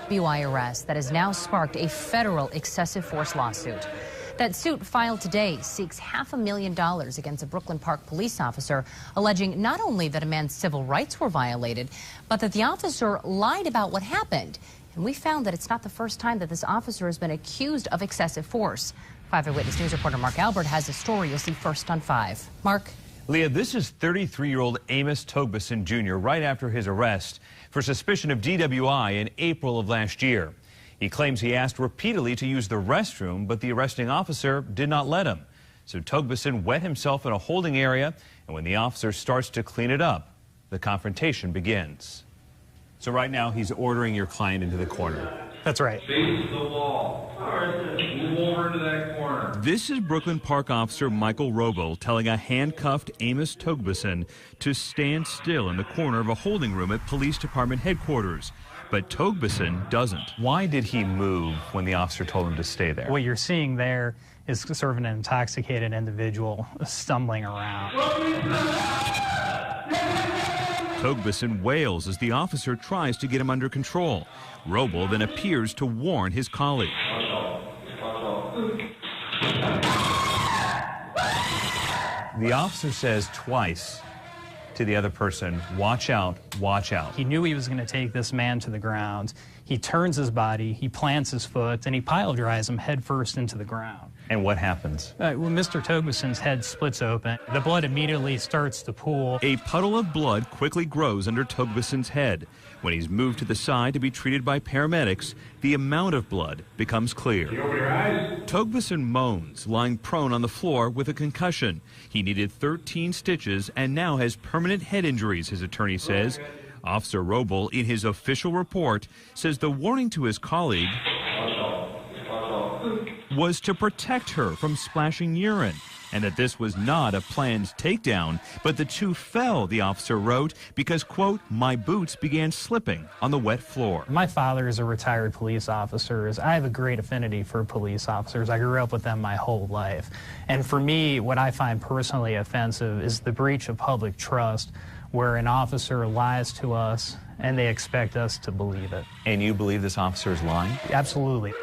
DWI arrest that has now sparked a federal excessive force lawsuit. That suit filed today seeks $500,000 against a Brooklyn Park police officer, alleging not only that a man's civil rights were violated, but that the officer lied about what happened. And we found that it's not the first time that this officer has been accused of excessive force. 5 Eyewitness News reporter Mark Albert has a story you'll see first on 5. Mark? Leah, this is 33-year-old Amos Togbeson Jr. right after his arrest for suspicion of DWI in April of last year. He claims he asked repeatedly to use the restroom, but the arresting officer did not let him. So Togbeson wet himself in a holding area, and when the officer starts to clean it up, the confrontation begins. So right now, he's ordering your client into the corner. That's right. Face the wall. All right, move over to that corner. This is Brooklyn Park officer Michael Roble telling a handcuffed Amos Togbeson to stand still in the corner of a holding room at police department headquarters. But Togbeson doesn't. Why did he move when the officer told him to stay there? What you're seeing there is sort of an intoxicated individual stumbling around. Togbeson wails as the officer tries to get him under control. Roble then appears to warn his colleague. The officer says twice to the other person, watch out, watch out. He knew he was going to take this man to the ground. He turns his body, he plants his foot, and he pile drives him headfirst into the ground. And what happens? When Mr. Togbeson's head splits open, the blood immediately starts to pool. A puddle of blood quickly grows under Togbeson's head. When he's moved to the side to be treated by paramedics, the amount of blood becomes clear. You open your eyes? Togbeson moans, lying prone on the floor with a concussion. He needed 13 stitches and now has permanent head injuries, his attorney says. Officer Roble, in his official report, says the warning to his colleague was to protect her from splashing urine, and that this was not a planned takedown, but the two fell, the officer wrote, because, quote, my boots began slipping on the wet floor. My father is a retired police officer. I have a great affinity for police officers. I grew up with them my whole life. And for me, what I find personally offensive is the breach of public trust, where an officer lies to us and they expect us to believe it. And you believe this officer is lying? Absolutely.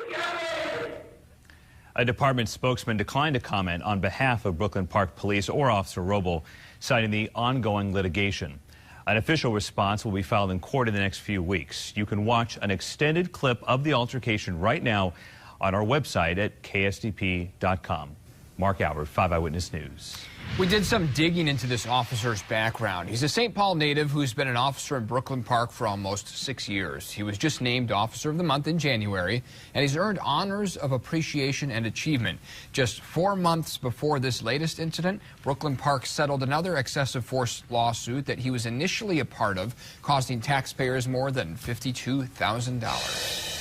A department spokesman declined to comment on behalf of Brooklyn Park Police or Officer Roble, citing the ongoing litigation. An official response will be filed in court in the next few weeks. You can watch an extended clip of the altercation right now on our website at ksdp.com. Mark Albert, 5 Eyewitness News. We did some digging into this officer's background. He's a St. Paul native who's been an officer in Brooklyn Park for almost 6 years. He was just named Officer of the Month in January, and he's earned honors of appreciation and achievement. Just 4 months before this latest incident, Brooklyn Park settled another excessive force lawsuit that he was initially a part of, costing taxpayers more than $52,000.